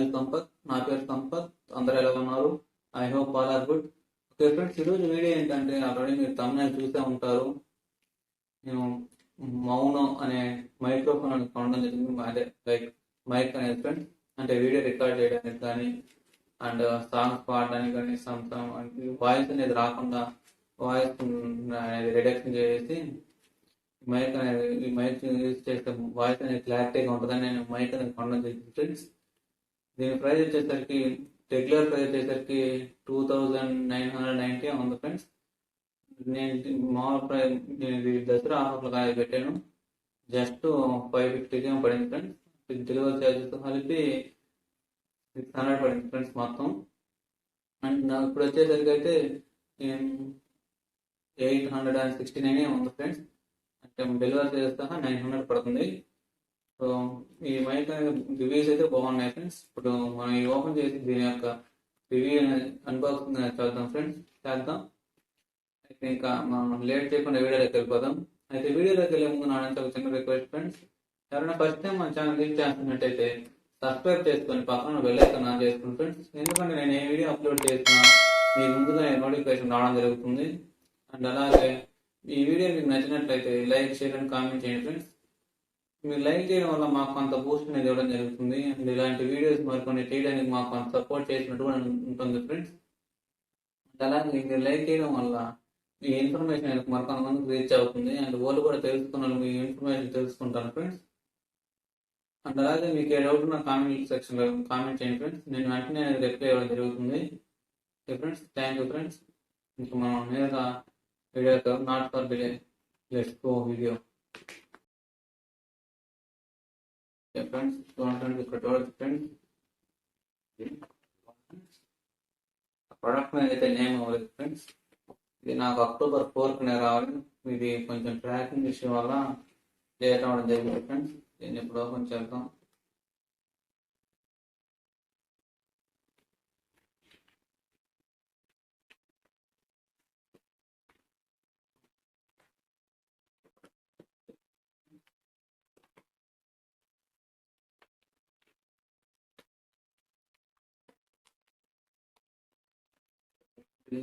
Smile Sampath. నా పేరు సంపత్. అందరూ ఎలా ఉన్నారు? I hope all are good. Okay friends, ఈరోజు వీడియో ఏంటంటే ఆల్రెడీ మీరు తమిళ చూసే ఉంటారు. నేను మౌనో అనే మైక్రోఫోన్ అని కొనడం జరిగింది. అదే లైక్ మైక్ అనేది ఫ్రెండ్స్, అంటే వీడియో రికార్డ్ చేయడానికి కానీ అండ్ సాంగ్స్ పాడడానికి కానీ వాయిస్ అనేది రాకుండా వాయిస్ అనేది రిడక్షన్ చేసి మైక్ అనేది ఈ మైక్ యూజ్ చేస్తే వాయిస్ అనేది క్లారిటీగా ఉంటుందని నేను మైక్ అనేది కొనడం జరిగింది ఫ్రెండ్స్. దీని ప్రైస్ వచ్చేసరికి రెగ్యులర్ ప్రైస్ వచ్చేసరికి 2990 ఉంది ఫ్రెండ్స్. నేను మామూలు ప్రైస్ నేను ఇది దసరా ఆఫర్లు పెట్టాను. జస్ట్ 550కి పడింది ఫ్రెండ్స్. డెలివరీ ఛార్జెస్ కలిపి 600 పడింది ఫ్రెండ్స్ మొత్తం. అండ్ నాకు ఇప్పుడు వచ్చేసరికి అయితే 869 ఉంది ఫ్రెండ్స్. అంటే డెలివరీ చేస్తా 900 పడుతుంది. సో ఈ మైక్ రివ్యూస్ అయితే బాగున్నాయి ఫ్రెండ్స్. ఇప్పుడు మనం ఈ ఓపెన్ చేసి దీని యొక్క రివ్యూ అన్బాక్సింగ్ చేద్దాం ఫ్రెండ్స్. చేద్దాం అయితే ఇంకా మనం లేట్ చేయకుండా వీడియోలోకి వెళ్ళిపోదాం. అయితే వీడియోలోకి వెళ్ళే ముందు నా నుంచి ఒక చిన్న రిక్వెస్ట్ ఫ్రెండ్స్, ఎవరైనా ఫస్ట్ టైం మన ఛానల్ విజిట్ చేస్తున్నట్టయితే సబ్స్క్రైబ్ చేసుకొని పక్కన బెల్ ఐకాన్ ఆన్ చేసుకోండి ఫ్రెండ్స్. ఎందుకంటే నేను ఏ వీడియో అప్లోడ్ చేసినా మీకు ముందుగా నోటిఫికేషన్ రావడం జరుగుతుంది. అండ్ అలాగే ఈ వీడియో మీకు నచ్చినట్లయితే లైక్, షేర్ అండ్ కామెంట్ చేయండి ఫ్రెండ్స్. మీరు లైక్ చేయడం వల్ల మాకు కొంత బూస్ట్ అనేది ఇవ్వడం జరుగుతుంది. అండ్ ఇలాంటి వీడియోస్ మరికొన్ని చేయడానికి మాకు కొంత సపోర్ట్ చేసినట్టు ఉంటుంది ఫ్రెండ్స్. అండ్ అలాగే మీరు లైక్ చేయడం వల్ల మీ ఇన్ఫర్మేషన్ మరికొంతమందికి రీచ్ అవుతుంది. అండ్ వాళ్ళు కూడా తెలుసుకున్నారు, మీ ఇన్ఫర్మేషన్ తెలుసుకుంటాను ఫ్రెండ్స్. అండ్ అలాగే మీకు ఏ డౌట్ ఉన్న కామెంట్ సెక్షన్లో కామెంట్ చేయండి ఫ్రెండ్స్. నేను వెంటనే రిప్లై ఇవ్వడం జరుగుతుంది. Okay friends, thank you friends. ఇంకా మనం నేరుగా video not for delay, let's go video. Friends చూడండి, ఇక్కడ చూడొచ్చు ఫ్రెండ్స్. ప్రొడక్ట్ మీద అయితే నేమ్ అవ్వలేదు ఫ్రెండ్స్. ఇది నాకు October 4th రావాలి. ఇది కొంచెం ట్రాకింగ్ ఇష్యూ వల్ల లేట్ అవ్వడం జరిగింది ఫ్రెండ్స్. దీన్ని ఇప్పుడు ఓపెన్ చేద్దాం.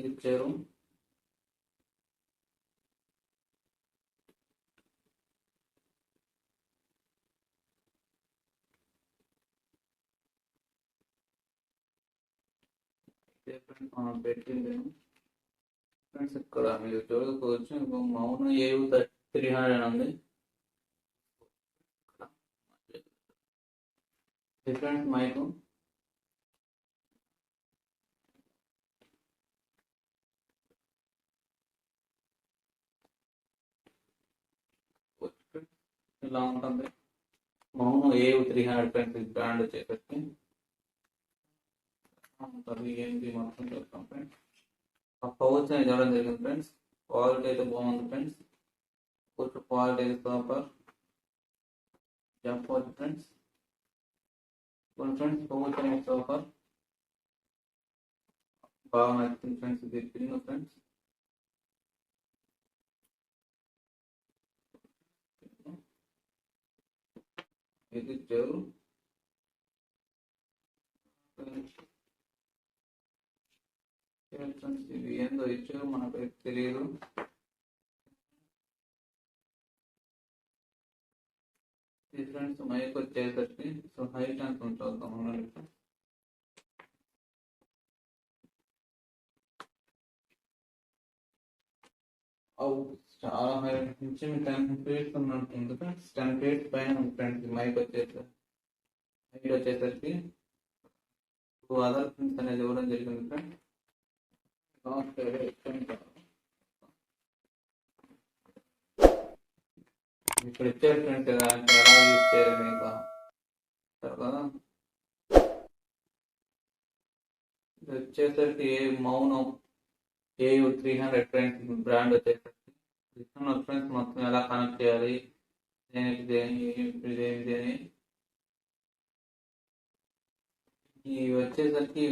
ఇచ్చారు. మనం పెట్టింది ఫ్రెండ్స్, ఇక్కడ మీరు చూడకపోవచ్చు. మౌనో AU-300 అని ఉంది డిఫరెంట్ మైక్. ఇలా ఉంటుంది మౌనో AU-300 ఫ్రెండ్స్. బ్రాండ్ వచ్చేసరికి ఏంటి మొత్తం చూస్తాం ఫ్రెండ్స్. ఆ పౌచ్ అనేది ఇవ్వడం జరిగింది ఫ్రెండ్స్. క్వాలిటీ అయితే బాగుంది ఫ్రెండ్స్. క్వాలిటీ అయితే సూపర్ చెప్పవచ్చు ఫ్రెండ్స్. ఫ్రెండ్స్ పౌచ్ అనేది సూపర్, బాగా నచ్చింది ఫ్రెండ్స్. ఇది పిన్ ఫ్రెండ్స్. ఇది చెవు ఇది ఏందో ఇచ్చారు మనకైతే తెలియదు. ఫ్రెండ్స్ మైక్ వచ్చేసరికి సో హైట్ అంత చూద్దాం. చాలా హైట్ నుంచి 10 feet ఉన్నట్టుంది ఫ్రెండ్స్. 10 feet పైన ఫ్రెండ్స్ మైక్ వచ్చేసరికి హైట్ వచ్చేసరికి 2 other things అనేది ఇవ్వడం జరిగింది ఫ్రెండ్స్. ఇక్కడ ఇచ్చారు ఫ్రెండ్స్ ఎలా యూజ్ చేయాలి ఇంకా కదా. ఇది వచ్చేసరికి మౌనో AU-300 ఫ్రెండ్స్ బ్రాండ్ వచ్చేసరికి. ఫ్రెండ్స్ మొత్తం ఎలా కనెక్ట్ చేయాలి దేనికి అని ఇవి వచ్చేసరికి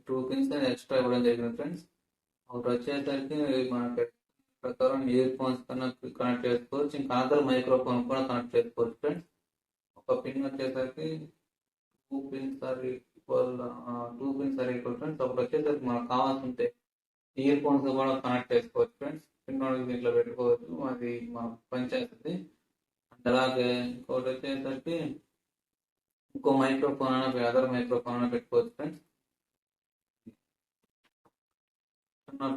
2 pins ఎక్స్ట్రా ఇవ్వడం జరిగింది ఫ్రెండ్స్. ఒకటి వచ్చేసరికి మనకి ప్రకారం ఇయర్ ఫోన్స్ కనెక్ట్ చేసుకోవచ్చు, ఇంకా అదర్ మైక్రోఫోన్ కూడా కనెక్ట్ చేసుకోవచ్చు ఫ్రెండ్స్. ఒక పిన్ వచ్చేసరికి 2 pins equal 2 pins are equal friends. అప్పుడు వచ్చేసరికి మనకు కావాల్సింటే ఇయర్ ఫోన్స్ కూడా కనెక్ట్ చేసుకోవచ్చు ఫ్రెండ్స్. పిన్నోడికి దీంట్లో పెట్టుకోవచ్చు, అది మనకు పనిచేస్తుంది. అండ్ అలాగే ఇంకోటి వచ్చేసరికి ఇంకో మైక్రోఫోన్ అయినా అదర్ మైక్రోఫోన్ అయినా పెట్టుకోవచ్చు ఫ్రెండ్స్.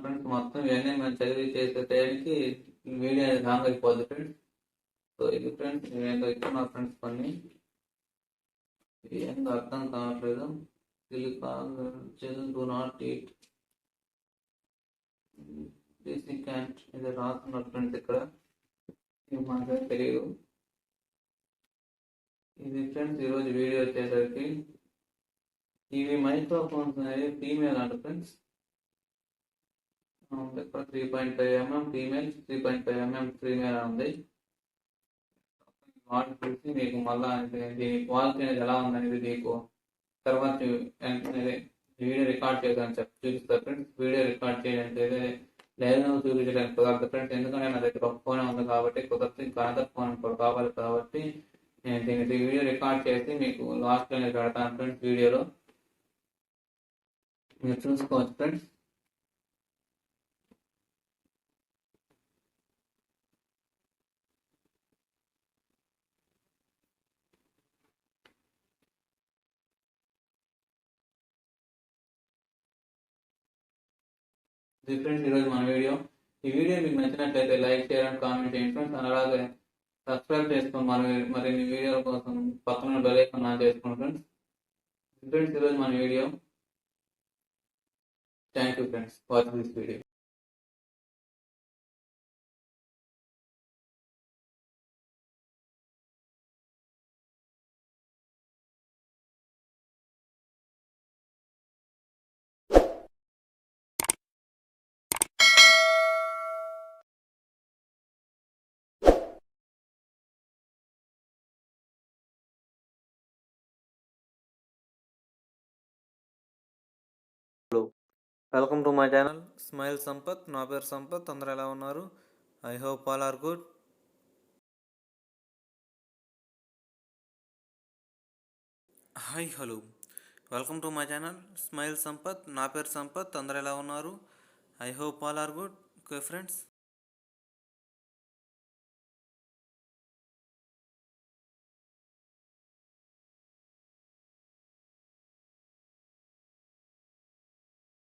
ఫ్రెండ్స్ మొత్తం ఇవన్నీ మనం చదివి చేసే టైంకి వీడియో అనేది లాంగ్ అయిపోద్ది ఫ్రెండ్స్. సో ఇది ఫ్రెండ్స్ నేను ఇస్తున్నా ఫ్రెండ్స్ కొన్ని ఏందో అర్థం కావట్లేదు. డూ నాట్ ఈట్ క్యాంట్ ఇది రాస్తున్నారు ఫ్రెండ్స్. ఇక్కడ ఇది మనకు తెలియదు. ఇది ఫ్రెండ్స్ ఈరోజు వీడియో వచ్చేసరికి ఇవి మైక్రోఫోన్స్ అనేది ఫీమేల్ అంట ఫ్రెండ్స్. ఇక్కడ 3.5 mm ఫీమేల్, 3.5 mm ఫీమేల్ ఉంది. వాటి చూసి మీకు మళ్ళా దీని క్వాలిటీ అనేది ఎలా ఉందనేది మీకు తర్వాత వీడియో రికార్డ్ చేయడానికి చూపిస్తారు ఫ్రెండ్స్. వీడియో రికార్డ్ చేయడానికి లైవ్ చూపించడానికి కుదరదు ఫ్రెండ్స్, ఎందుకంటే నా దగ్గర ఒక ఫోన్ ఉంది కాబట్టి కుదరదు. ఇంకా అదర్ ఫోన్ కావాలి కాబట్టి నేను దీనికి వీడియో రికార్డ్ చేసి మీకు లాస్ట్ అనేది పెడతాను ఫ్రెండ్స్. వీడియోలో మీరు చూసుకోవచ్చు ఫ్రెండ్స్. ఫ్రెండ్స్ ఈరోజు మన వీడియో. ఈ వీడియో మీకు నచ్చినట్లయితే లైక్ చేయండి, కామెంట్ చేయండి ఫ్రెండ్స్. అలాగే సబ్స్క్రైబ్ చేసుకొని మరిన్ని వీడియోల కోసం పక్కన బెల్ ఐకాన్ ఆన్ చేసుకోండి ఫ్రెండ్స్. ఫ్రెండ్స్ ఈరోజు మన video. Thank you friends watch this video. Welcome to my channel smile Sampath. నా పేరు సంపత్. అందరూ ఎలా ఉన్నారు? I hope all are good. Hi hello, welcome to my channel smile Sampath. నా పేరు సంపత్. అందరూ ఎలా ఉన్నారు? I hope all are good. Okay friends,